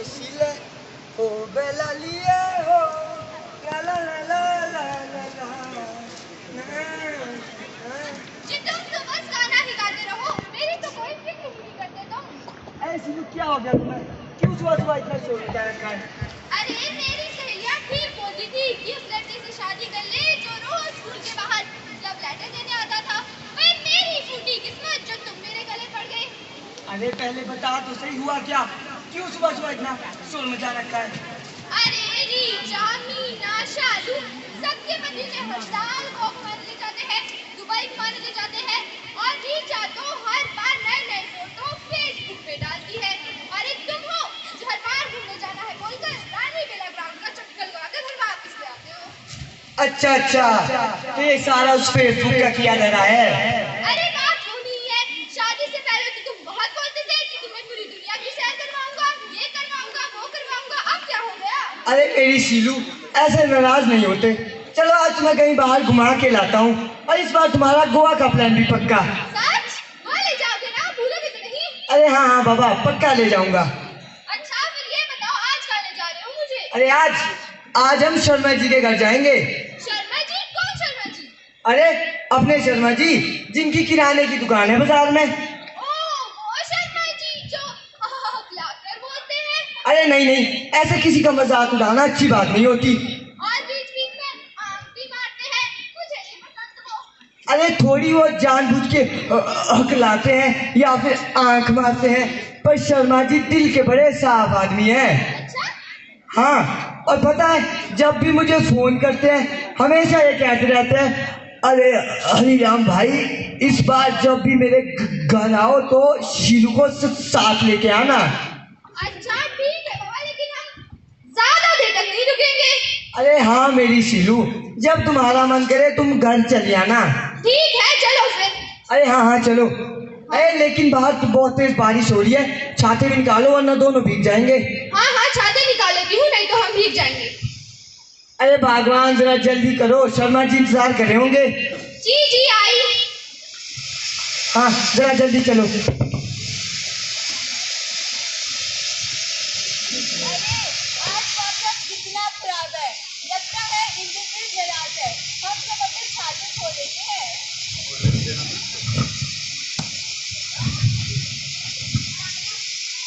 Sile, oh bella lie, oh la la la la la la la. जी तुम तो बस गाना ही गाते रहो, मेरी तो कोई फिक्र ही नहीं करते तुम। ऐसी तो क्या हो गया तुम्हें? क्यों सुबह सुबह इतना शोर मचा रखा है? अरे मेरी सहेलियां ठीक बोलती थी कि उस लड़के से शादी कर ले जो रोज स्कूल के बाहर लव लेटर देने आता था। पर मेरी फूटी किस्मत जो तुम मेरे गले पड़ गए। अरे पहले बता तो सही हुआ क्या? क्यों सुबह सुबह इतना शोर मचा रखा है? अरे री जामी नाशालू सबके पति में हड़ताल को घुमाने ले जाते हैं, दुबई घुमाने ले जाते हैं और रीचा तो हर बार नए नए फोटो फेसबुक पे डालती है। अरे तुम हो जो हर बार घूमने जाना है बोलकर रानी बेला ग्राउंड का चक्कर लगाकर घर वापस ले आते हो। अच्छा अच्छा, तो ये सारा उस फेसबुक का किया जा रहा है? अरे बात वो नहीं है, शादी से पहले तो तुम बहुत बोलते थे कि तुम्हें पूरी दुनिया की सैर करवाऊंगा, ये करवाऊंगा, वो करवाऊंगा। अब क्या हो गया? अरे मेरी शीलू, ऐसे नाराज नहीं होते। चलो आज तुम्हें कहीं बाहर घुमा के लाता हूँ और इस बार तुम्हारा गोवा का प्लान भी पक्का। सच? वहाँ ले जाओगे ना, भूलोगे तो नहीं? अरे हाँ हाँ बाबा, पक्का ले जाऊंगा। अच्छा फिर ये बताओ आज कहाँ ले जा रहे हो मुझे? अरे आज हम शर्मा जी के घर जाएंगे। शर्मा जी? कौन शर्मा जी? अरे अपने शर्मा जी, जिनकी किराने की दुकान है बाजार में। ओ वो शर्मा जी जो लाकर बोलते हैं। अरे नहीं नहीं, ऐसे किसी का मजाक उड़ाना अच्छी बात नहीं होती। और बीच बीच में आंख भी मारते हैं, मुझे नहीं पसंद वो। अरे थोड़ी वो जानबूझ के हकलाते हैं या फिर आंख मारते हैं, पर शर्मा जी दिल के बड़े साफ आदमी हैं। अच्छा? हाँ, और पता है जब भी मुझे फोन करते हैं हमेशा ये कहते रहते हैं, अरे हरिराम भाई इस बार जब भी मेरे घर आओ तो शीलू को साथ लेके आना। अच्छा ठीक है बाबा, लेकिन हम ज्यादा देर तक नहीं रुकेंगे। अरे हाँ मेरी शीलू, जब तुम्हारा मन करे तुम घर चले आना। ठीक है चलो फिर। अरे हाँ हाँ चलो। अरे लेकिन बाहर तो बहुत तेज बारिश हो रही है, छाते भी निकालो वरना दोनों भीग जाएंगे। हाँ हाँ छाते निकाल लेती हूँ, नहीं तो हम भीग जाएंगे। अरे भगवान जरा जल्दी करो, शर्मा जी इंतजार कर रहे होंगे। जी जी आई। हाँ जरा जल्दी चलो। अरे आज मौसम कितना खराब है, लगता है इंद्रधनुष नाराज है। हम सब अपने छाते खो देते हैं।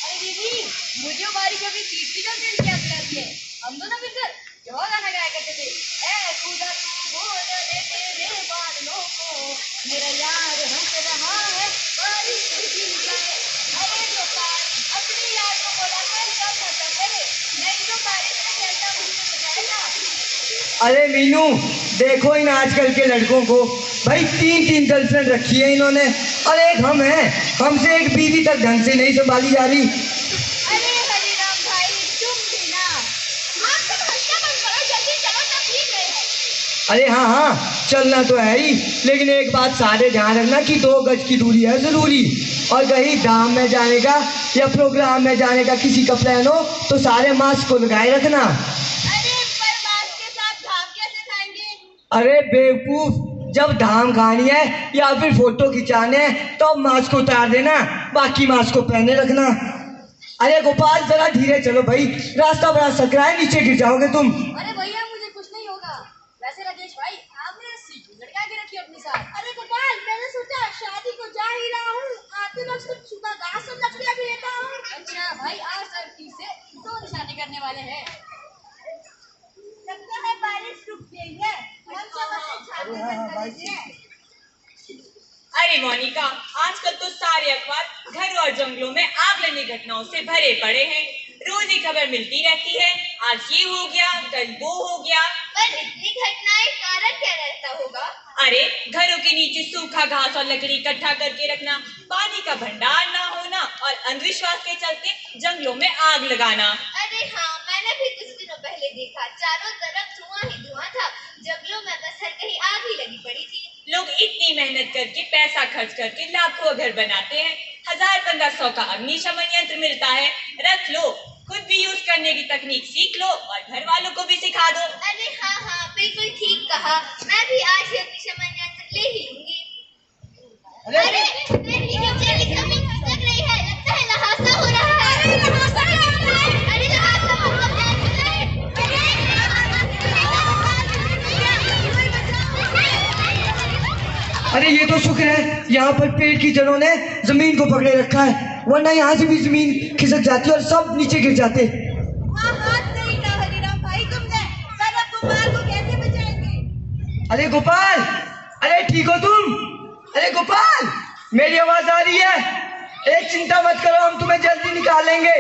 अरे दीदी, मुझे हमारी कभी तीसरी गर्लफ्रेंड क्या करती है। हम दोनों मिलकर जो गाना गाया करते थे, ए खुदा तू बोल दे तेरे बादलों को, मेरा यार हंस रहा है बारिश गिर जाए। अरे गोपाल, अपनी यार को बोला कर कब खत्म करे, नहीं तो बारिश में चलता मुझे बचाएगा। अरे मीनू, देखो इन आजकल के लड़कों को, भाई तीन गर्लफ्रेंड रखी है इन्होंने और एक हम हैं, हमसे एक बीवी तक ढंग से नहीं संभाली जा रही। अरे हरिराम भाई तुम भी ना, आप सब हंसना बंद करो, जल्दी चलो तकलीफ में है। अरे हाँ हाँ चलना तो है ही, लेकिन एक बात सारे ध्यान रखना कि 2 गज की दूरी है जरूरी। और कहीं धाम में जाने का या प्रोग्राम में जाने का किसी का प्लान हो तो सारे मास्क को लगाए रखना। अरे पर मास्क के साथ धाम कैसे खाएंगे? अरे बेवकूफ, जब धाम खानी है या फिर फोटो खिंचाने हैं तो मास्क को उतार देना, बाकी मास्क को पहने रखना। अरे गोपाल जरा धीरे चलो भाई, रास्ता बड़ा सकरा है, नीचे गिर जाओगे तुम। अरे भैया मुझे कुछ नहीं होगा। वैसे राजेश भाई आपने सीधी लड़का के रखी अपने साथ। अरे गोपाल मैंने सोचा शादी को जा ही रहा हूँ, आते वक्त कुछ सुबह घास और लकड़ियाँ भी लेता हूँ। अच्छा भाई आज सब ठीक से 2 निशाने करने वाले हैं। लगता है बारिश रुक गई है, हम सब अपने छाते बंद कर लेते हैं। अरे मोनिका, आजकल तो सारे अखबार घर और जंगलों में आग लगने घटनाओं से भरे पड़े हैं। रोज ही खबर मिलती रहती है, आज ये हो गया कल वो हो गया। पर इतनी घटनाएं कारण क्या रहता होगा? अरे घरों के नीचे सूखा घास और लकड़ी इकट्ठा करके रखना, पानी का भंडार ना होना और अंधविश्वास के चलते जंगलों में आग लगाना। अरे हाँ मैंने भी कुछ दिनों पहले देखा, चारों तरफ धुआं ही धुआं था, जंगलों में बस हर कहीं आग ही लगी पड़ी थी। लोग इतनी मेहनत करके पैसा खर्च करके लाखों घर बनाते हैं, 1000-1500 का अग्निशमन यंत्र मिलता है, रख लो, खुद भी यूज करने की तकनीक सीख लो और घर वालों को भी सिखा दो। अरे हाँ हाँ बिल्कुल ठीक कहा, मैं भी आज ही अग्निशमन यंत्र ले ही लूंगी। अरे नीचे लिखा भी खसक रही है, लगता है लहासा हो रहा है। अरे अरे ये तो शुक्र है यहाँ पर पेड़ की जड़ों ने जमीन को पकड़े रखा है, वरना यहाँ से भी जमीन खिसक जाती और सब नीचे गिर जाते। हाँ हाँ सही कहा हरिराम भाई तुमने। पर अब गोपाल को कैसे बचाएंगे? अरे गोपाल, अरे ठीक हो तुम? अरे गोपाल, मेरी आवाज आ रही है? एक चिंता मत करो, हम तुम्हें जल्दी निकालेंगे।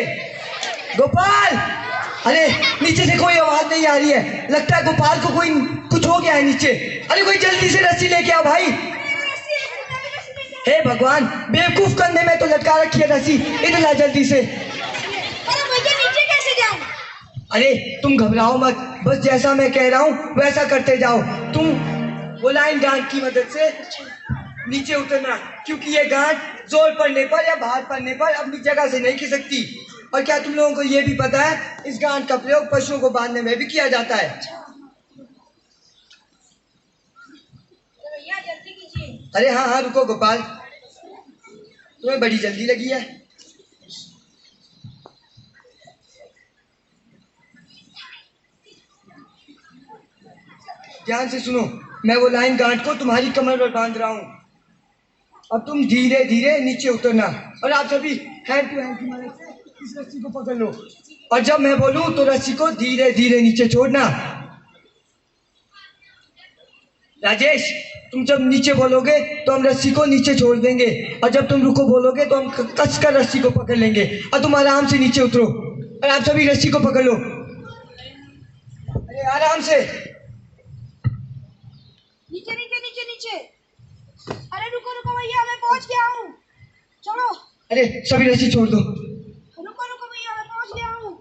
गोपाल, अरे नीचे से कोई आवाज नहीं आ रही है, लगता है गोपाल को कोई कुछ हो गया है नीचे। अरे कोई जल्दी से रस्सी लेके आओ भाई। हे भगवान, बेवकूफ, कंधे में तो लटका रखी है रस्सी, इधर ला जल्दी से। अरे भैया नीचे कैसे जाऊं? अरे तुम घबराओ मत, बस जैसा मैं कह रहा हूँ वैसा करते जाओ। तुम वो लाइन गांठ की मदद से नीचे उतरना, क्योंकि ये गांठ जोर पड़ने पर या भार पड़ने पर अपनी जगह से नहीं खिसकती। और क्या तुम लोगों को ये भी पता है, इस गांठ का प्रयोग पशुओं को बांधने में भी किया जाता है। भैया जल्दी कीजिए। अरे हाँ हाँ रुको गोपाल, तुम्हें बड़ी जल्दी लगी है। ध्यान से सुनो, मैं वो लाइन गांठ को तुम्हारी कमर पर बांध रहा हूँ। अब तुम धीरे धीरे नीचे उतरना, और आप सभी हैंड टू हैंड की मदद से इस रस्सी को पकड़ लो, और जब मैं बोलूं तो रस्सी को धीरे धीरे नीचे छोड़ना। राजेश, तुम जब नीचे बोलोगे तो हम रस्सी को नीचे छोड़ देंगे, और जब तुम रुको बोलोगे तो हम कसकर रस्सी को पकड़ लेंगे, और तुम आराम से नीचे उतरो। और आप सभी रस्सी को पकड़ लो, अरे आराम से। नीचे नीचे नीचे नीचे। अरे रुको रुको भैया, मैं पहुंच गया हूँ। चलो। अरे सभी रस्सी छोड़ दो। रुको रुको भैया, मैं पहुंच गया हूँ।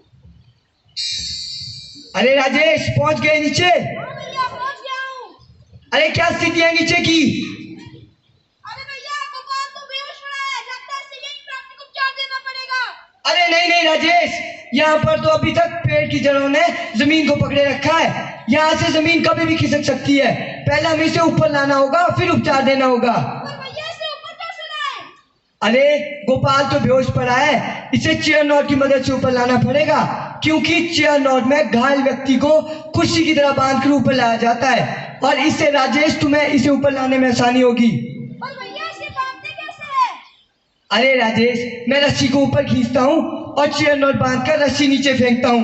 अरे राजेश, पहुंच गए नीचे? हाँ भैया पहुंच गया हूँ। अरे क्या स्थिति है नीचे की? अरे भैया गोपाल तो बेहोश पड़ा है, लगता है इसे यहीं प्राथमिक उपचार देना पड़ेगा। अरे नहीं नहीं राजेश, यहाँ पर तो अभी तक पेड़ की जड़ों ने जमीन को पकड़े रखा है, यहाँ से जमीन कभी भी खिसक सकती है। पहले हमें इसे ऊपर लाना होगा, फिर उपचार देना होगा। पर भैया इसे ऊपर कैसे लाएं? अरे गोपाल तो बेहोश पड़ा है, इसे चेयर नॉट की मदद से ऊपर लाना पड़ेगा, क्योंकि चेयर नॉट में घायल व्यक्ति को कुर्सी की तरह बांधकर ऊपर लाया जाता है, और इससे राजेश तुम्हें इसे ऊपर लाने में आसानी होगी। पर भैया इसे बांधते कैसे है? अरे राजेश, मैं रस्सी को ऊपर खींचता हूँ और चेयर नॉट बांधकर रस्सी नीचे फेंकता हूँ,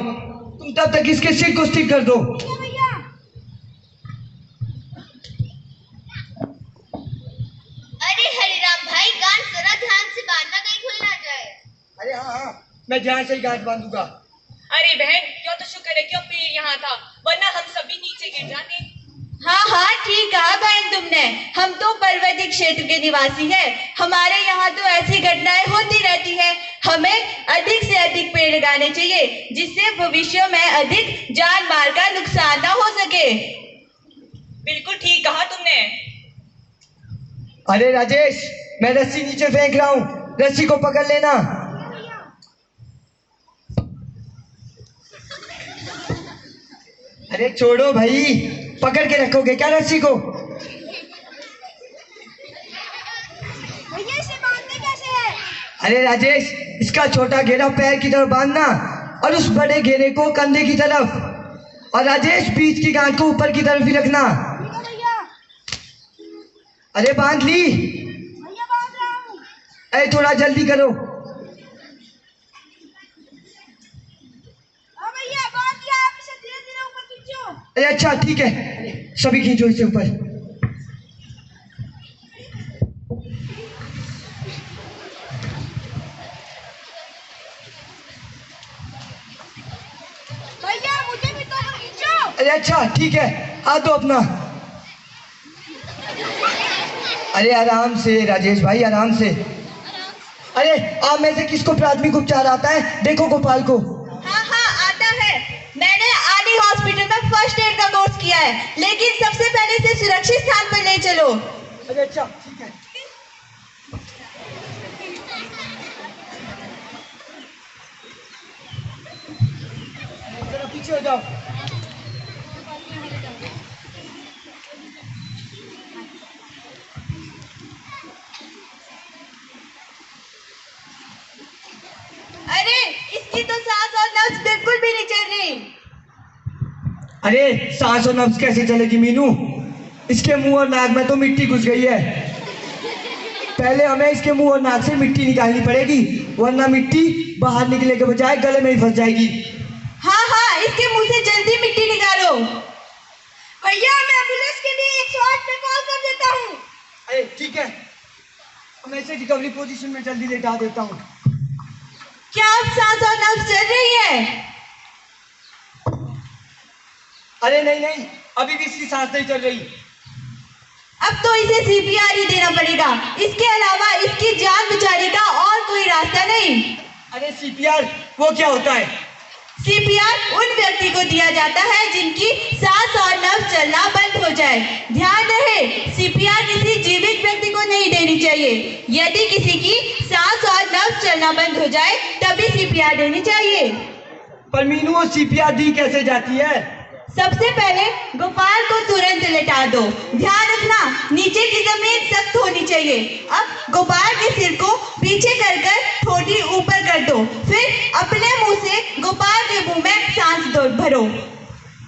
तुम तब तक इसके सिर को स्थिर कर दो। भैया अरे हरिराम भाई, गांठ जरा ध्यान से बांधना, कहीं खुल ना जाए। अरे हाँ हाँ, मैं ध्यान से ही गांठ बांधूंगा। अरे बहन, क्यों तो शुक्र है क्यों पेड़ यहाँ था, वरना हम सभी नीचे गिर जाते। हाँ हाँ ठीक कहा बहन तुमने, हम तो पर्वतीय क्षेत्र के निवासी हैं, हमारे यहाँ तो ऐसी घटनाएं होती रहती हैं। हमें अधिक से अधिक पेड़ लगाने चाहिए, जिससे भविष्य में अधिक जान माल का नुकसान ना हो सके। बिल्कुल ठीक कहा तुमने। अरे राजेश, मैं रस्सी नीचे फेंक रहा हूँ, रस्सी को पकड़ लेना। अरे छोड़ो भाई, पकड़ के रखोगे क्या रस्सी को? भैया इसे बांधते कैसे है? अरे राजेश, इसका छोटा घेरा पैर की तरफ बांधना, और उस बड़े घेरे को कंधे की तरफ, और राजेश बीच की गांठ को ऊपर की तरफ ही रखना। ठीक है भैया। अरे बांध ली? भैया बांध रहा हूँ। अरे थोड़ा जल्दी करो। हाँ भैया बांध दिया, आप इसे धीरे धीरे ऊपर खींचो। अरे अच्छा ठीक है, सभी खींचो इसे ऊपर। भैया मुझे भी तो खींचो। अरे अच्छा ठीक है, हाथ दो अपना। अरे आराम से राजेश भाई, आराम से। अरे आप में से किसको प्राथमिक उपचार आता है? देखो गोपाल को। हाँ हाँ आता है, मैंने आनी हॉस्पिटल में फर्स्ट एड का कोर्स किया है, लेकिन सबसे पहले इसे सुरक्षित स्थान पर ले चलो। अरे अच्छा ठीक है। जरा पीछे हो जाओ। अरे इसकी तो सांस और नब्ज बिल्कुल भी नहीं चल रही। अरे सांस और नब्ज कैसे चलेगी मीनू? इसके मुंह और नाक में तो मिट्टी घुस गई है। पहले हमें इसके मुंह और नाक से मिट्टी निकालनी पड़ेगी, वरना मिट्टी बाहर निकले के बजाय गले में ही फंस जाएगी। हाँ हाँ, इसके मुंह से जल्दी मिट्टी निकालो। भैया मैं एम्बुलेंस के लिए 108 पे कॉल कर देता हूँ। अरे ठीक है, मैं इसे रिकवरी पोजीशन में जल्दी लेटा देता हूँ। क्या अब सांस और नब्ज चल रही है? अरे नहीं नहीं, अभी भी इसकी सांस नहीं चल रही। अब तो इसे सीपीआर ही देना पड़ेगा, इसके अलावा इसकी जान बचाने का और कोई रास्ता नहीं। अरे सीपीआर वो क्या होता है? सीपीआर उन व्यक्ति को दिया जाता है जिनकी सांस और नब्ज चलना बंद हो जाए। ध्यान रहे, सीपीआर किसी जीवित व्यक्ति को नहीं देनी चाहिए। यदि किसी की सांस और नब्ज चलना बंद हो जाए तभी सीपीआर देनी चाहिए। पर मीनू वो सीपीआर दी कैसे जाती है? सबसे पहले गोपाल को तुरंत लेटा दो। ध्यान रखना, नीचे की जमीन सख्त होनी चाहिए। अब गोपाल के सिर को पीछे कर ठोड़ी ऊपर कर दो, फिर अपने मुंह से गोपाल के मुंह में सांस भरो।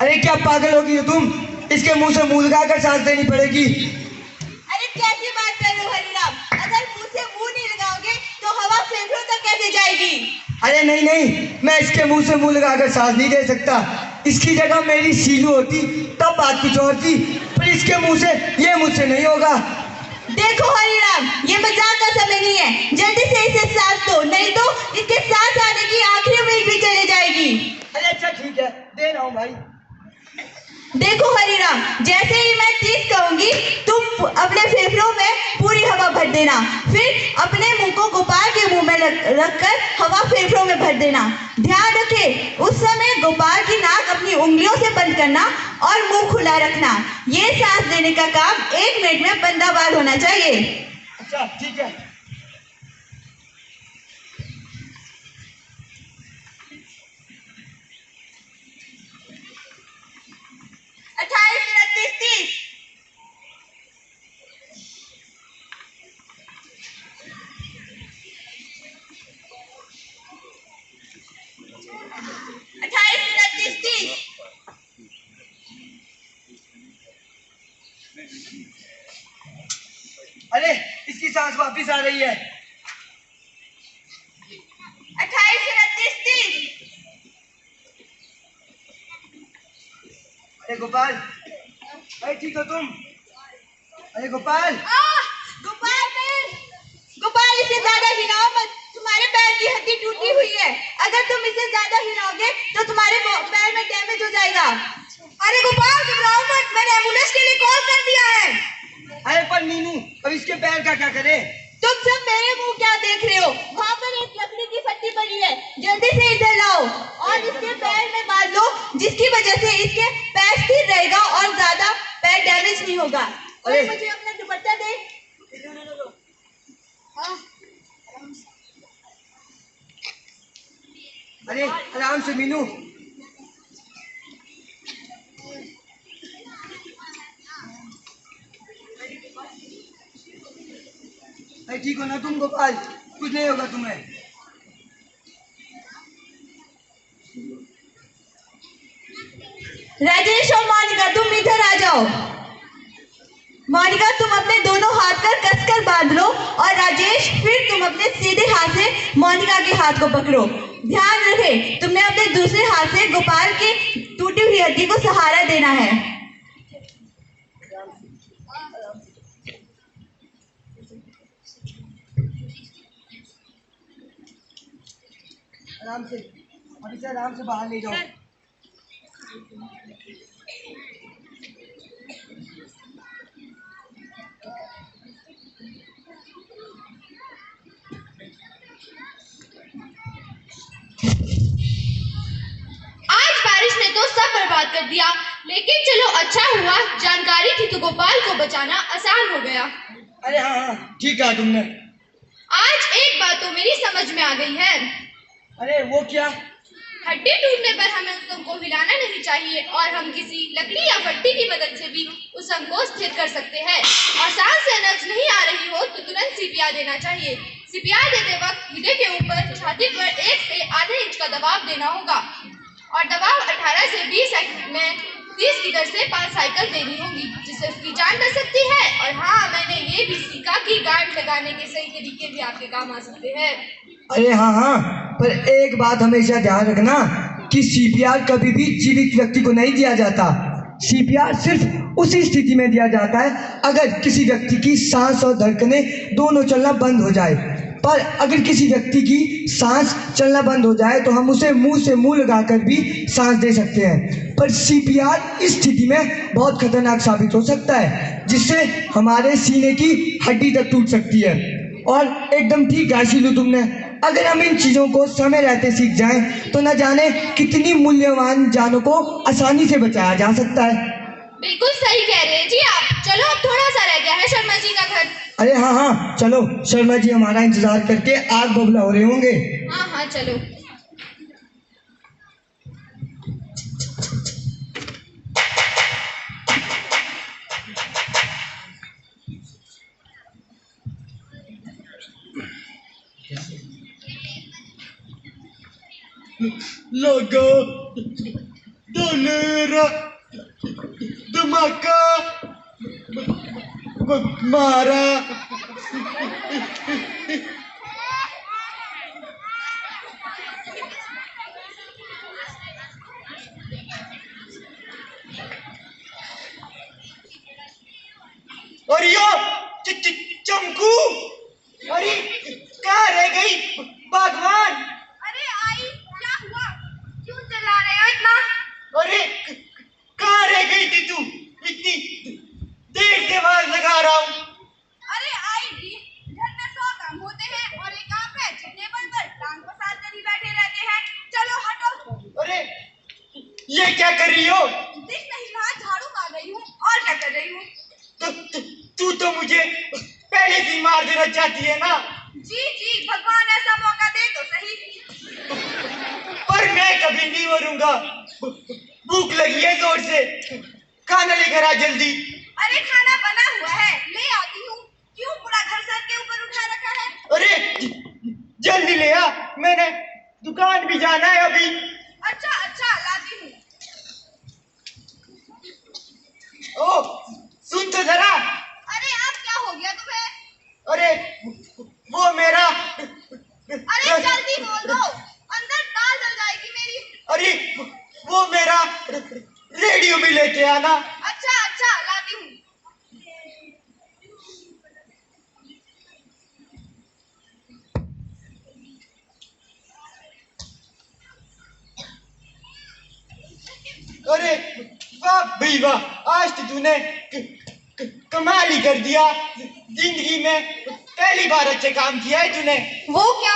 अरे क्या पागल होगी हो तुम? इसके मुंह से मुंह लगाकर सांस देनी पड़ेगी। अरे कैसी बात कर रहे हो हरिराम? अगर मुंह से मुंह नहीं लगाओगे तो हवा फेफड़ों तक कैसे जाएगी? अरे नहीं नहीं, मैं इसके मुंह से मुंह लगाकर सांस नहीं दे सकता। इसकी जगह मेरी सीलू होती तब बात कुछ और थी, पर इसके मुंह से ये मुझसे नहीं होगा। देखो हरिराम, ये मजाक का समय नहीं है, जल्दी से इसे सांस दो, नहीं तो इसके सांस आने की आखिरी उम्मीद भी चली जाएगी। अरे अच्छा ठीक है, दे रहा हूँ भाई। देखो हरिराम, जैसे ही मैं 30 कहूंगी तुम अपने फेफड़ों में पूरी हवा भर देना, फिर अपने मुंह को गोपाल के मुंह में रखकर हवा फेफड़ों में भर देना। ध्यान रखें, उस समय गोपाल की नाक अपनी उंगलियों से बंद करना और मुंह खुला रखना। ये सांस देने का काम 1 मिनट में 15 बार होना चाहिए। अच्छा ठीक है। 28, 29, 30। अरे इसकी सांस वापिस आ रही है। 28, 29, 30। अरे गोपाल, अरे ठीक हो तुम? अरे गोपाल, गोपाल इसे ज्यादा हिलाओ मत, तुम्हारे पैर की हड्डी टूटी हुई है। अगर तुम इसे ज्यादा हिलाओगे तो तुम्हारे पैर में डैमेज हो जाएगा। अरे गोपाल घबराओ मत, मैंने एम्बुलेंस के लिए कॉल कर दिया है। अरे पर मीनू, अब इसके पैर का क्या करे? तुम सब मेरे मुंह क्या देख रहे हो? वहाँ पर एक लकड़ी की फट्टी पड़ी है, जल्दी से इधर लाओ और इसके पैर में बांध लो, जिसकी वजह से इसके पैर स्थिर रहेगा और ज्यादा पैर डैमेज नहीं होगा। और मुझे अपना दुपट्टा दे। अरे आराम से मीनू। अरे ठीक हो ना तुम गोपाल? कुछ नहीं होगा तुम्हें। राजेश और मोनिका तुम इधर आ जाओ। मोनिका तुम अपने दोनों हाथ कर कसकर बांध लो और राजेश फिर तुम अपने सीधे हाथ से मोनिका के हाथ को पकड़ो। ध्यान रखे, तुमने अपने दूसरे हाथ से गोपाल की टूटी हुई हड्डी को सहारा देना है। आराम से, अब इसे आराम से बाहर ले जाओ। आज बारिश ने तो सब बर्बाद कर दिया, लेकिन चलो अच्छा हुआ जानकारी थी तो गोपाल को बचाना आसान हो गया। अरे हाँ हाँ ठीक है तुमने। आज एक बात तो मेरी समझ में आ गई है। अरे वो क्या? हड्डी टूटने पर हमें उस अंग को हिलाना नहीं चाहिए और हम किसी लकड़ी या फट्टी की मदद से भी उस अंग को स्थिर कर सकते हैं। और सांस से नब्ज नहीं आ रही हो तो तुरंत सीपीआर देना चाहिए। सीपीआर देते वक्त हृदय के ऊपर छाती पर 1 से आधे इंच का दबाव देना होगा और दबाव 18 से 20 सेकंड में फीस की दर से 5 साइकिल देनी होगी, जिससे उसकी जान बच सकती है। और हाँ, मैंने ये भी सीखा कि गार्ड लगाने के सही तरीके भी आपके काम आ सकते हैं। अरे हाँ हाँ, पर एक बात हमेशा ध्यान रखना कि सीपीआर कभी भी जीवित व्यक्ति को नहीं दिया जाता। सीपीआर सिर्फ उसी स्थिति में दिया जाता है अगर किसी व्यक्ति की सांस और धड़कनें दोनों चलना बंद हो जाए। पर अगर किसी व्यक्ति की सांस चलना बंद हो जाए तो हम उसे मुंह से मुंह लगाकर भी सांस दे सकते हैं। पर सीपीआर इस स्थिति में बहुत खतरनाक साबित हो सकता है, जिससे हमारे सीने की हड्डी तक टूट सकती है। और एकदम ठीक कहा शीलू तुमने, अगर हम इन चीज़ों को समय रहते सीख जाएं तो न जाने कितनी मूल्यवान जानों को आसानी से बचाया जा सकता है। बिल्कुल सही कह रहे हैं जी आप। चलो, अब थोड़ा सा रह गया है शर्मा जी का घर। अरे हाँ हाँ चलो, शर्मा जी हमारा इंतजार करके आग बबूला हो रहे होंगे। हाँ हाँ चलो। लगा दलेरा धमाका मारा। और यो चमकू, अरे कहाँ रह गई भगवान? अरे आई, क्या हुआ? क्यों चिल्ला रहे हो इतना? अरे कहाँ रह गई थी तू? इतनी देर से आवाज लगा रहा हूँ। अरे आई जी, घर में 100 काम होते हैं और एक आप है जो टेबल पर टांग पसार कर ही बैठे रहते हैं। चलो हटो। अरे ये क्या कर रही हो? दिख नहीं रहा, झाड़ू मार रही हूँ। और क्या कर रही हूँ? तू तो मुझे पहले से ही मार देना चाहती है ना? जी जी, भगवान ऐसा मौका दे तो सही। पर मैं कभी नहीं मरूंगा। भूख लगी है जोर से, खाना लेकर आ जल्दी। अरे खाना बना हुआ है, ले आती हूँ। क्यों पूरा घर सर के ऊपर उठा रखा है? अरे जल्दी ले आ, मैंने दुकान भी जाना है अभी। अच्छा अच्छा, लाती हूँ। ओ सुन तो जरा। अरे आप, क्या हो गया तुम्हें? अरे वो मेरा, अरे जल्दी बोल दो, अंदर दाल जल जाएगी मेरी। अरे वो मेरा रेडियो भी लेके आना। अच्छा अच्छा, लाती हूँ। अरे वाह भाई वाह, आज तो तूने कमाल ही कर दिया। जिंदगी में पहली बार अच्छे काम किया है तूने। वो क्या?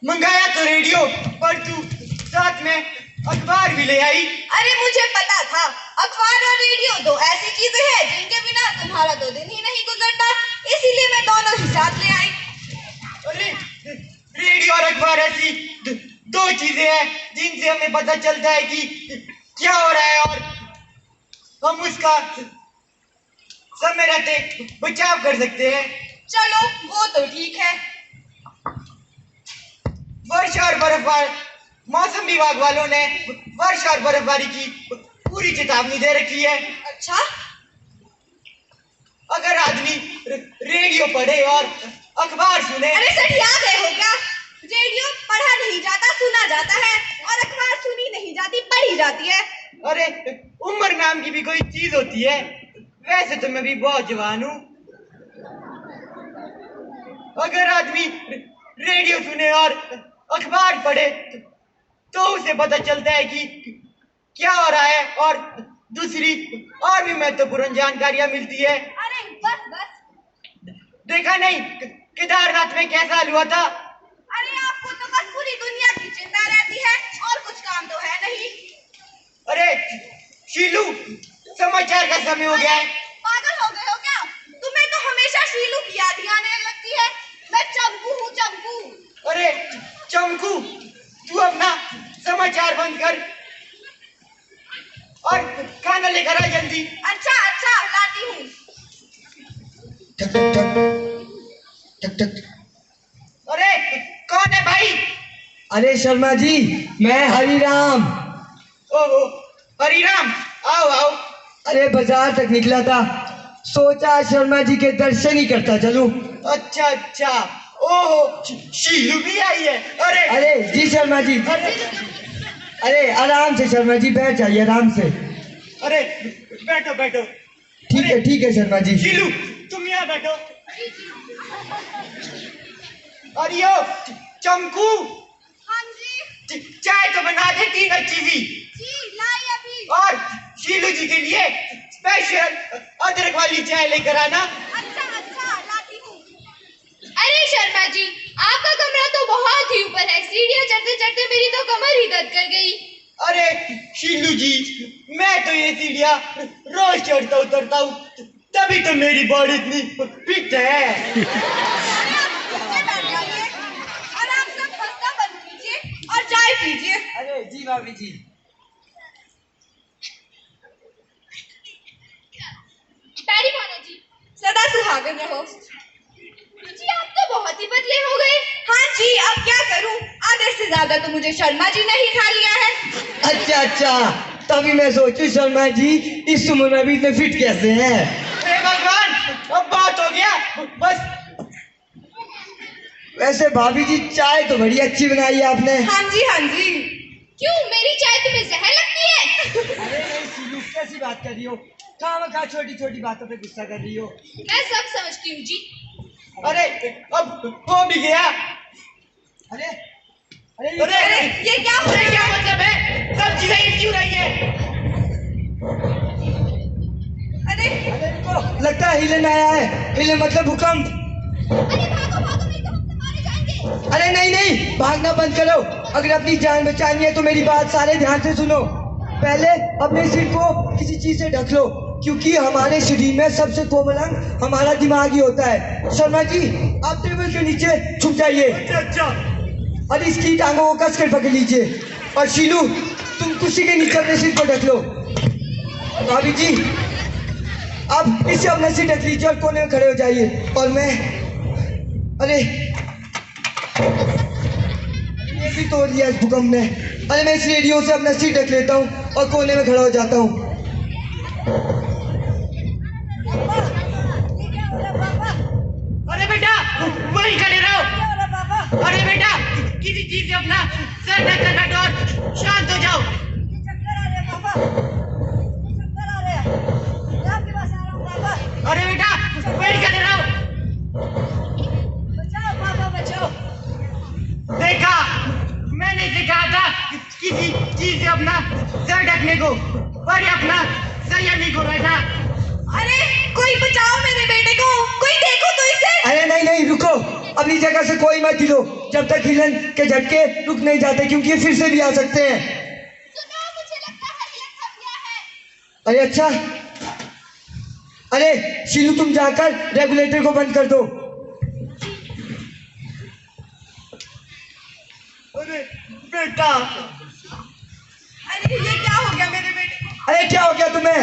मंगाया तो रेडियो, पर तू साथ में अखबार भी ले आई। अरे मुझे पता था, अखबार और रेडियो दो ऐसी चीजें हैं जिनके बिना तुम्हारा 2 दिन ही नहीं गुजरता, इसीलिए मैं दोनों ही साथ ले आई। अरे रेडियो और अखबार ऐसी दो चीजें हैं जिनसे हमें पता चलता है कि क्या हो रहा है और हम उसका समय रहते बचाव कर सकते हैं। चलो वो तो ठीक है। वर्षा और बर्फबारी, मौसम विभाग वालों ने वर्षा और बर्फबारी की पूरी चेतावनी दे रखी है। अच्छा, अगर आदमी रेडियो पढ़े और अखबार सुने। अरे सठिया गए हो क्या? रेडियो पढ़ा नहीं जाता, सुना जाता है, और अखबार सुनी नहीं जाती, पढ़ी जाती है। अरे उम्र नाम की भी कोई चीज होती है। वैसे तो मैं भी बहुत जवान हूँ। अगर आदमी रेडियो सुने और अखबार पढ़े तो उसे पता चलता है कि क्या हो रहा है और दूसरी और भी महत्वपूर्ण जानकारियां मिलती है। अरे बस बस, देखा नहीं केदारनाथ में कैसा हाल हुआ था? अरे आपको तो बस पूरी दुनिया की चिंता रहती है और कुछ काम तो है नहीं। अरे शीलू, समाचार का समय हो गया है। पागल हो गए हो क्या? तुम्हें तो हमेशा शीलू की याद ही आने लगती है। मैं चंपू हूँ, चंपू। अरे चमकू, तू अपना समाचार बंद कर और खाना लेकर आ जल्दी। अच्छा अच्छा, लाती हूँ। टक टक टक टक। अरे कौन है भाई? अरे शर्मा जी, मैं हरिराम। ओहो हरिराम, आओ आओ। अरे बाजार तक निकला था, सोचा शर्मा जी के दर्शन ही करता चलूं। अच्छा अच्छा, ओहो शीलू भी आई है। अरे अरे जी शर्मा जी, अरे अरे आराम से शर्मा जी, बैठ जाइए आराम से। अरे बैठो बैठो। ठीक है शर्मा जी। शीलू तुम यहाँ बैठो। और यो चमकू, हाँ जी चाय तो बना दे तीन अच्छी सी। जी लाई अभी। और शीलू जी के लिए स्पेशल अदरक वाली चाय लेकर आना। अच्छा लाती हूँ। अरे शर्मा जी, आपका कमरा तो बहुत ही ऊपर है, सीढ़ियाँ चढ़ते चढ़ते मेरी तो कमर ही दर्द कर गई। अरे शीलू जी, मैं तो ये सीढ़ियाँ रोज चढ़ता उतरता हूँ, तभी तो मेरी बॉडी इतनी फिट है। और आप सब खस्ता बंद कीजिए और चाय पीजिए। अरे जी भाभी जी। पैरी भाना जी, सदा सुहागन रहो। जी आप तो बहुत ही पतले हो गए। हाँ जी, अब क्या करूं, आधे से ज्यादा तो मुझे शर्मा जी ने ही खा लिया है। अच्छा, तभी मैं सोचूं शर्मा जी इस उम्र में भी इतने फिट कैसे हैं। हे भगवान, अब बात हो गया बस। वैसे भाभी जी चाय तो बड़ी अच्छी बनाई है आपने। हाँ जी। क्यों, मेरी चाय तुम्हें जहर लगती है? अरे नहीं शीलू, कैसी बात कर रही हो, खामखा छोटी छोटी बातों पे गुस्सा कर रही हो। मैं सब समझती हूँ जी। अरे अब हो भी गया। अरे अरे अरे ये क्या हो अरे रहा क्या है? मतलब है, सब चीजें हिल क्यों रही है? अरे अरे इनको लगता है हिलन आया है, हिलन मतलब भूकंप। भागो नहीं तो हम सब मारे जाएंगे। अरे नहीं, भागना बंद करो। अगर अपनी जान बचानी है तो मेरी बात सारे ध्यान से सुनो। पहले अपने सिर को किसी चीज से ढक लो, क्योंकि हमारे शरीर में सबसे कोमल अंग हमारा दिमाग ही होता है। शर्मा जी आप टेबल के नीचे छुप जाइए अच्छा और इसकी टांगों को कसकर पकड़ लीजिए। और शीलू तुम कुर्सी के नीचे अपने सिर को ढक लो। भाभी जी अब इससे अपने सिर ढक लीजिए और कोने में खड़े हो जाइए। और मैं, अरे ये भी तोड़ दिया इस भूकंप ने। अरे मैं इस रेडियो से अपना सिर ढक लेता हूँ और कोने में खड़ा हो जाता हूँ। अरे बेटा वही खड़े रहो। अरे बेटा किसी चीज से अपना सर ढक कर बैठो और शांत हो जाओ। अरे बेटा वही खड़े रहो। देखा, मैंने इसे कहा था किसी चीज से अपना सर ढकने को, पर ये अपना संयम नहीं खो बैठा। अरे कोई बचाओ मेरे बेटे को, कोई देखो तो इसे। अरे नहीं रुको, अपनी जगह से कोई मत हिलो जब तक हिलन के झटके रुक नहीं जाते, क्योंकि ये फिर से भी आ सकते हैं। सुनो, मुझे लगता है हिलन थम गया है। अरे अच्छा, अरे शीलू तुम जाकर रेगुलेटर को बंद कर दो। अरे बेटा, अरे ये क्या हो गया मेरे बेटे को? अरे क्या हो गया तुम्हें?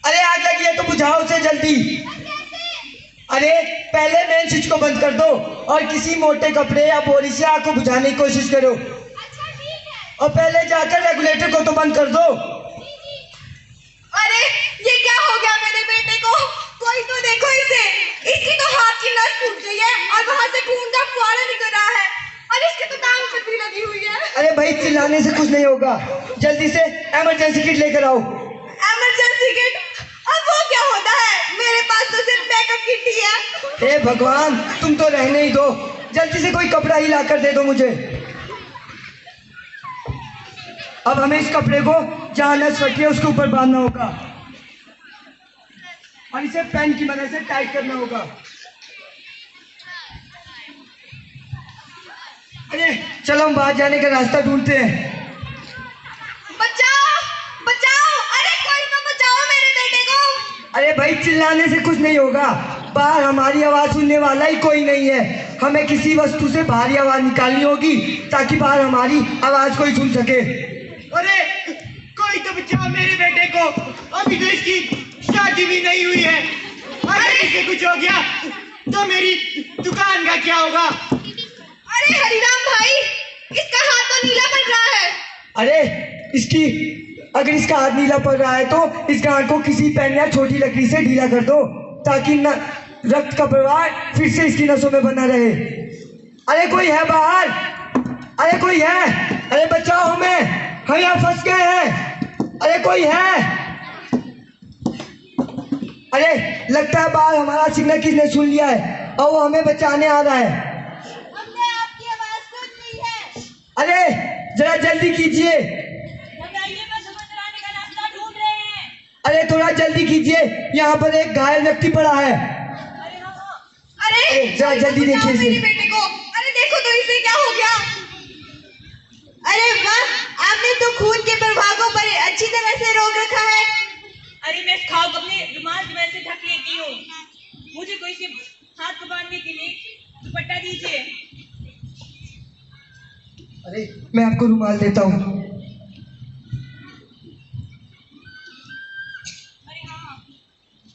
अरे आग लगी है तो बुझाओ उसे जल्दी। अरे पहले मेन स्विच को बंद कर दो और किसी मोटे कपड़े या बोरी से आग को बुझाने की कोशिश करो। अच्छा ठीक है। और पहले जाकर रेगुलेटर को तो बंद कर दो। अरे ये क्या हो गया मेरे बेटे को? कोई तो देखो इसे, इसकी तो हाथ की नस टूट गई है और वहां से खून का फुहारा निकल रहा है और इसके तो टांग पे भी लगी हुई है। अरे भाई चिल्लाने से कुछ नहीं होगा, जल्दी से इमरजेंसी किट लेकर आओ। Emergency kit? अब वो क्या होता है? मेरे पास तो सिर्फ बैकअप किट ही है। हे भगवान, तुम तो रहने ही दो, जल्दी से कोई कपड़ा ही ला कर दे दो मुझे। अब हमें इस कपड़े को जहाँ नस फटी है उसके ऊपर बांधना होगा और इसे पेन की मदद से टाइट करना होगा। अरे चलो हम बाहर जाने का रास्ता ढूंढते हैं। बचाओ बचाओ, अरे कोई तो बचाओ मेरे बेटे को। अरे भाई चिल्लाने से कुछ नहीं होगा, बाहर हमारी आवाज सुनने वाला ही कोई नहीं है। हमें किसी वस्तु से भारी आवाज निकालनी होगी ताकि बाहर हमारी आवाज कोई सुन सके। अरे कोई तो बचाओ मेरे बेटे को, अभी तो इसकी शादी भी नहीं हुई है। अगर इसे कुछ हो गया तो मेरी दुकान का क्या होगा? अरे हरिराम भाई, इसका हाथ तो नीला पड़ रहा है। अरे इसकी अगर इसका हाथ नीला पड़ रहा है तो इस गांठ को किसी पेन या छोटी लकड़ी से ढीला कर दो ताकि न रक्त का प्रवाह फिर से इसकी नसों में बना रहे। अरे कोई है बाहर? अरे कोई है? अरे बचाओ हमें, हम यहाँ फंस गए हैं। अरे कोई है? अरे लगता है बाहर हमारा सिग्नल किसने सुन लिया है और वो हमें बचाने आ रहा है। हमने आपकी आवाज सुन ली है। अरे जरा जल्दी कीजिए। बताइए, मैं समुद्र आने का रास्ता ढूंढ रहे हैं। अरे थोड़ा जल्दी कीजिए, यहाँ पर एक घायल व्यक्ति पड़ा है। अरे हाँ हाँ। अरे जरा जल्दी बचाओ देखिए मेरे इसे। बेटे को। अरे देखो तो इसे क्या हो गया। अरे वाह, आपने तो खून के प्रवाहों पर अच्छी तरह से रोक रखा है। अरे मैं इस घाव को अपने रुमाल की वजह से ढक लेती हूँ। मुझे कोई से हाथ को बांधने के लिए दुपट्टा दीजिए। अरे मैं आपको रुमाल देता हूँ। अरे हाँ।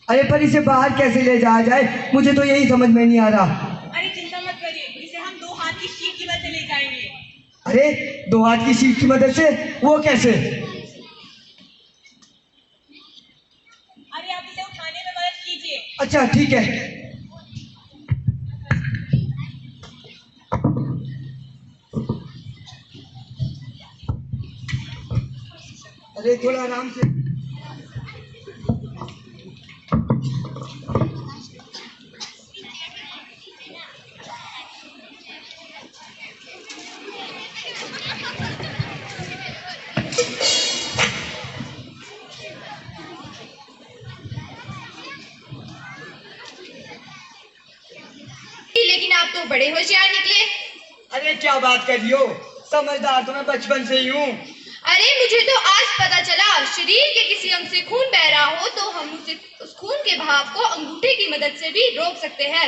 अरे पर इसे बाहर कैसे ले जाया जाए, मुझे तो यही समझ में नहीं आ रहा। अरे चिंता मत करिए, इसे हम 2 हाथ की शीट की मदद से ले जाएंगे। अरे 2 हाथ की शीट की मदद से? वो कैसे? अरे आप इसे उठाने में मदद कीजिए। अच्छा ठीक है। अरे थोड़ा आराम से। लेकिन आप तो बड़े होशियार निकले। अरे क्या बात कर रही हो, समझदार तो मैं बचपन से ही हूँ। अरे मुझे तो आज पता चला, शरीर के किसी अंग से खून बह रहा हो तो हम उस खून के बहाव को अंगूठे की मदद से भी रोक सकते हैं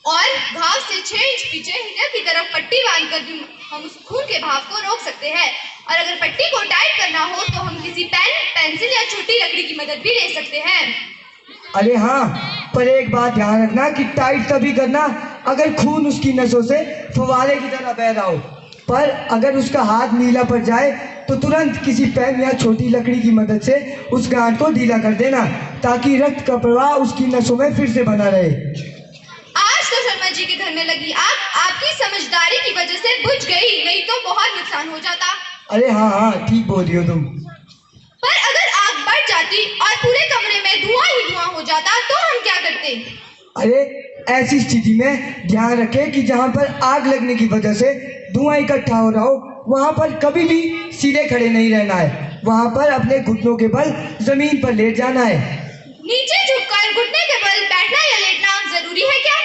और घाव से 6 इंच पीछे हीटर की तरफ पट्टी बांधकर भी हम उस खून के बहाव को रोक सकते हैं। और अगर पट्टी को टाइट करना हो तो हम किसी पेन, पेंसिल या छोटी लकड़ी की मदद भी ले सकते हैं। अरे हाँ, पर एक बात ध्यान रखना कि टाइट तभी करना अगर खून उसकी नसों से फव्वारे की तरह बह रहा हो। पर अगर उसका हाथ नीला पड़ जाए तो तुरंत किसी पेन या छोटी लकड़ी की मदद से उस गांठ को ढीला कर देना ताकि रक्त का प्रवाह उसकी नसों में फिर से बना रहे। आज तो शर्मा जी के घर में लगी आग आपकी समझदारी की वजह से बुझ गई, नहीं तो बहुत नुकसान हो जाता। अरे हाँ हाँ, ठीक बोल रही हो तुम। पर अगर आग बढ़ जाती और पूरे कमरे में धुआं ही धुआं हो जाता तो हम क्या करते? अरे ऐसी स्थिति में ध्यान रखें कि जहाँ पर आग लगने की वजह से धुआं इकट्ठा हो रहा हो वहाँ पर कभी भी सीधे खड़े नहीं रहना है। वहाँ पर अपने घुटनों के बल जमीन पर लेट जाना है। नीचे झुककर घुटने के बल बैठना या लेटना जरूरी है क्या?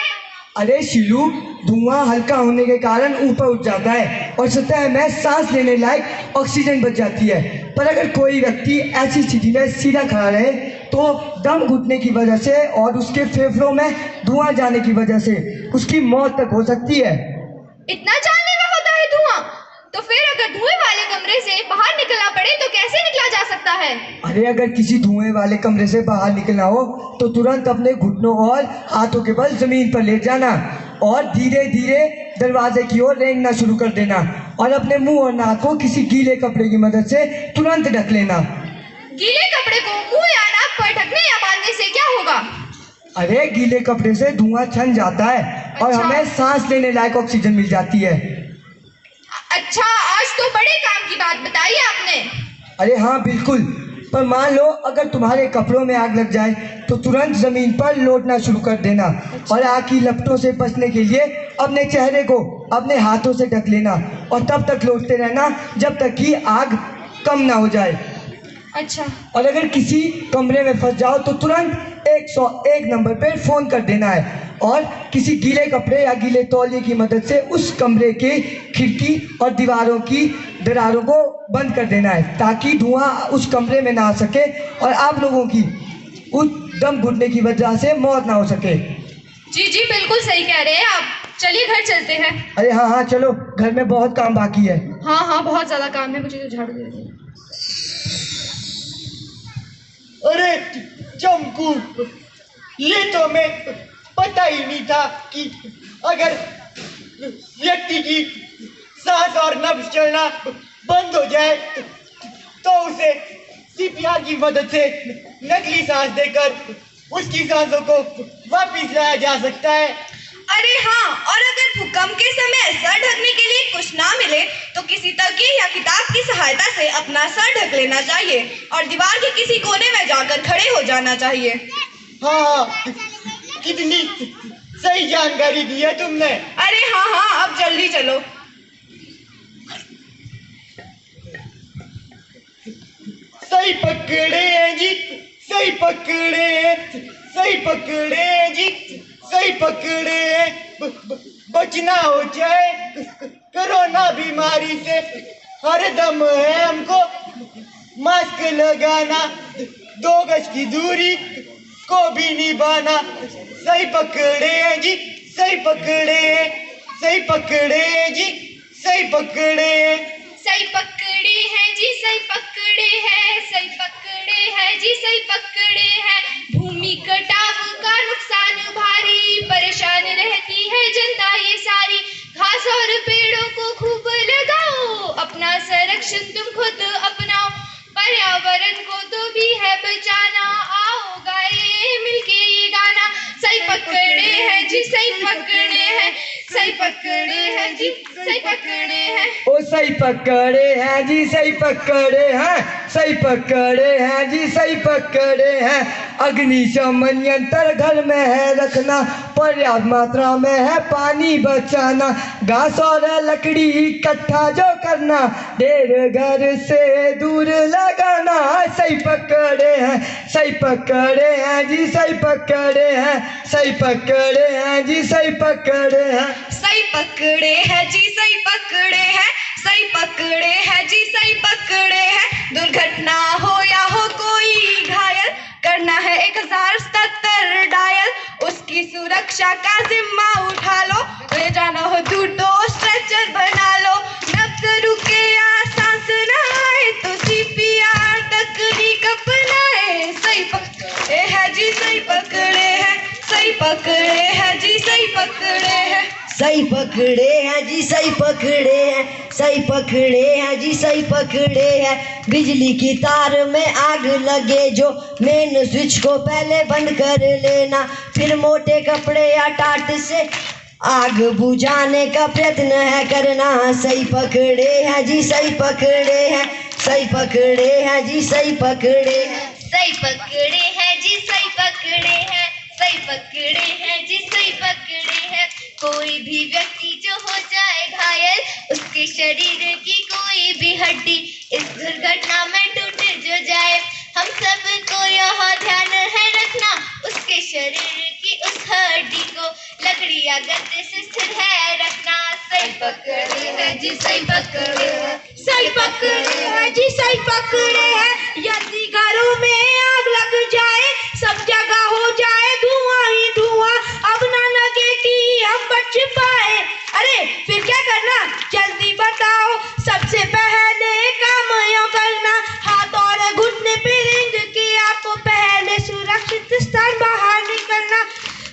अरे शिलू, धुआं हल्का होने के कारण ऊपर उठ जाता है और सतह में सांस लेने लायक ऑक्सीजन बच जाती है। पर अगर कोई व्यक्ति ऐसी स्थिति में सीधा खड़ा रहे तो दम घुटने की वजह से और उसके फेफड़ों में धुआं जाने की वजह से उसकी मौत तक हो सकती है। इतना जानलेवा होता है धुआं? तो फिर अगर धुएं वाले कमरे से बाहर निकलना पड़े तो कैसे निकला जा सकता है? अरे अगर किसी धुएं वाले कमरे से बाहर निकलना हो तो तुरंत अपने घुटनों और हाथों के बल जमीन पर लेट जाना और धीरे धीरे दरवाजे की ओर रेंगना शुरू कर देना और अपने मुंह और नाक को किसी गीले कपड़े की मदद से तुरंत ढक लेना। गीले कपड़े को मुंह या नाक पर ढकने या बांधने से क्या होगा? अरे गीले कपड़े से धुआं छन जाता है और अच्छा। हमें सांस लेने लायक ऑक्सीजन मिल जाती है। अच्छा, आज तो बड़े काम की बात बताई आपने। अरे हाँ बिल्कुल, पर मान लो अगर तुम्हारे कपड़ों में आग लग जाए तो तुरंत जमीन पर लौटना शुरू कर देना और आग की लपटों से बचने के लिए अपने चेहरे को अपने हाथों से ढक लेना और तब तक लौटते रहना जब तक कि आग कम ना हो जाए। अच्छा, और अगर किसी कमरे में फंस जाओ तो तुरंत 101 नंबर पर फोन कर देना है और किसी गीले कपड़े या गीले तौलिए की मदद से उस कमरे के खिड़की और दीवारों की दरारों को बंद कर देना है ताकि धुआं उस कमरे में ना आ सके और आप लोगों की उस दम घुटने की वजह से मौत ना हो सके। जी जी बिल्कुल सही कह रहे हैं आप। चलिए घर चलते हैं। अरे हाँ हाँ चलो, घर में बहुत काम बाकी है। हाँ हाँ, बहुत ज्यादा काम है, मुझे तो झाड़ू दे दीजिए। अरे चमकू, ये तो हमें पता ही नहीं था कि अगर व्यक्ति की सांस और नब्ज चलना बंद हो जाए तो उसे सीपीआर की मदद से नकली सांस देकर उसकी सांसों को वापस लाया जा सकता है। अरे हाँ, और अगर भूकंप के समय सर ढकने के लिए कुछ ना मिले तो किसी तकिए या किताब की सहायता से अपना सर ढक लेना चाहिए और दीवार के किसी कोने में जाकर खड़े हो जाना चाहिए। हाँ, कितनी सही जानकारी दी है तुमने। अरे हाँ, अब जल्दी चलो। सही पकड़े हैं जी, सही पकड़े हैं, सही पकड़े हैं जी, सही पकड़े हैं। बचना हो जाए कोरोना बीमारी से हर दम है हमको मास्क लगाना, 2 गज की दूरी को भी निभाना। सही पकड़े हैं जी, सही पकड़े हैं, सही पकड़े हैं जी, सही पकड़े हैं। सही पकड़े हैं जी, सही पकड़े हैं, सही पकड़े हैं जी, सही पकड़े हैं। भूमि कटाव का नुकसान भारी, परेशान रहती है जनता ये सारी। घास और पेड़ों को खूब लगाओ, अपना संरक्षण तुम खुद अपनाओ। पर्यावरण को तो भी है बचाना, आओ गाए मिलके ये गाना। सही पकड़े हैं जी, सही पकड़े हैं, सही पकड़े हैं जी, सही पकड़े हैं। ओ सही पकड़े हैं जी, सही पकड़े हैं, सही पकड़े हैं जी, सही पकड़े हैं। अग्निशमन यंत्र घर में है रखना, पर्याप्त मात्रा में है पानी बचाना। घास और लकड़ी इकट्ठा जो करना, ढेर घर से दूर लगाना। सही पकड़े हैं, सही पकड़े हैं जी, सही पकड़े हैं, सही पकड़े हैं जी, सही पकड़े हैं। सही पकड़े हैं जी, सही पकड़े हैं, सही पकड़े हैं जी, सही पकड़े हैं। दुर्घटना हो या हो कोई घायल, करना है 1077 डायल। उसकी सुरक्षा का जिम्मा उठा लो, ले जाना हो दूर तो स्ट्रेचर बना लो। नब्ज रुके या सांस ना आए तो सीपीआर तकनीक अपनाए। सही पकड़े हैं जी, सही पकड़े हैं, सही पकड़े हैं जी, सही पकड़े हैं। सही पकड़े हैं जी, सही पकड़े हैं, सही पकड़े हैं जी, सही पकड़े हैं। बिजली की तार में आग लगे जो, मेन स्विच को पहले बंद कर लेना। फिर मोटे कपड़े या टाट से आग बुझाने का प्रयत्न है करना। सही पकड़े हैं जी, सही पकड़े हैं, सही पकड़े हैं जी, सही पकड़े हैं। सही पकड़े हैं जी, सही पकड़े हैं, सही पकड़े हैं जी, सही पकड़े हैं। कोई भी व्यक्ति जो हो जाए घायल, उसके शरीर की कोई भी हड्डी इस दुर्घटना में टूट जो जाए, हम सबको यह ध्यान है रखना, उसके शरीर की उस हड्डी को लकड़ी या गद्दे से स्थिर है रखना। सही पकड़े हैं जी, सही पकड़े हैं, सही पकड़े हैं जी, सही पकड़े हैं। यदि घरों में आग लग जाए, सब जगह हो जाए धुआं ही धुआं, अब ना लगे कि हम बच पाए। अरे फिर क्या करना, जल्दी बताओ। सबसे पहले काम यो करना, हाथ और घुटने पे रेंग के आपको पहले सुरक्षित स्थान बाहर निकलना।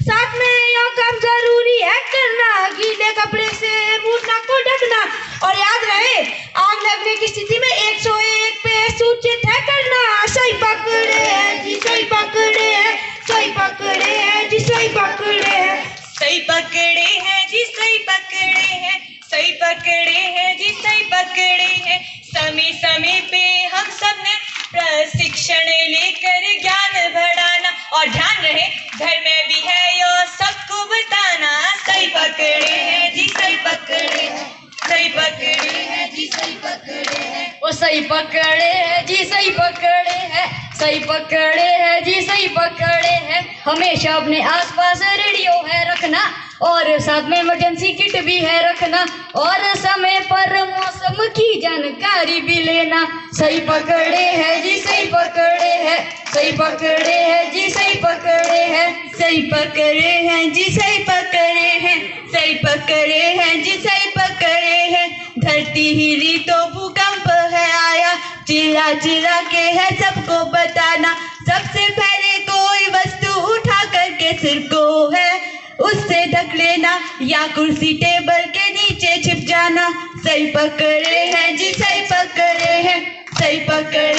साथ में यो काम जरूरी है करना, गीले कपड़े से मुंह नाक को ढकना। और याद रहे, आग लगने की स्थिति में 101 पे सूचित है करना। सही पकड़े हैं जी, सही पकड़े हैं, सही पकड़े हैं जी, सही पकड़े हैं। सही पकड़े हैं जी, सही पकड़े हैं, सही पकड़े हैं जी, सही पकड़े हैं। समय समय पे हम सब ने प्रशिक्षण लेकर ज्ञान बढ़ाना, और ध्यान रहे घर में भी है यो सबको बताना। सही पकड़े हैं जी, सही पकड़े हैं, सही पकड़े हैं जी, सही पकड़े हैं। वो सही पकड़े हैं जी, सही पकड़े हैं, सही पकड़े हैं जी, सही पकड़े हैं। हमेशा अपने आसपास रेडियो है रखना, और साथ में इमरजेंसी किट भी है रखना, और समय पर मौसम की जानकारी भी लेना। सही पकड़े हैं जी, सही पकड़े हैं, सही पकड़े हैं जी, सही पकड़े हैं, सही पकड़े हैं जी, सही पकड़े हैं, सही पकड़े हैं जी, सही पकड़े हैं। धरती हिली तो भूकंप है आया, चिल्ला चिल्ला के है सबको बताना। सबसे पहले कोई वस्तु उठा करके सिर को है उससे ढक लेना, या कुर्सी टेबल के नीचे छिप जाना। सही पकड़े हैं जी, सही पकड़े हैं, सही पकड़े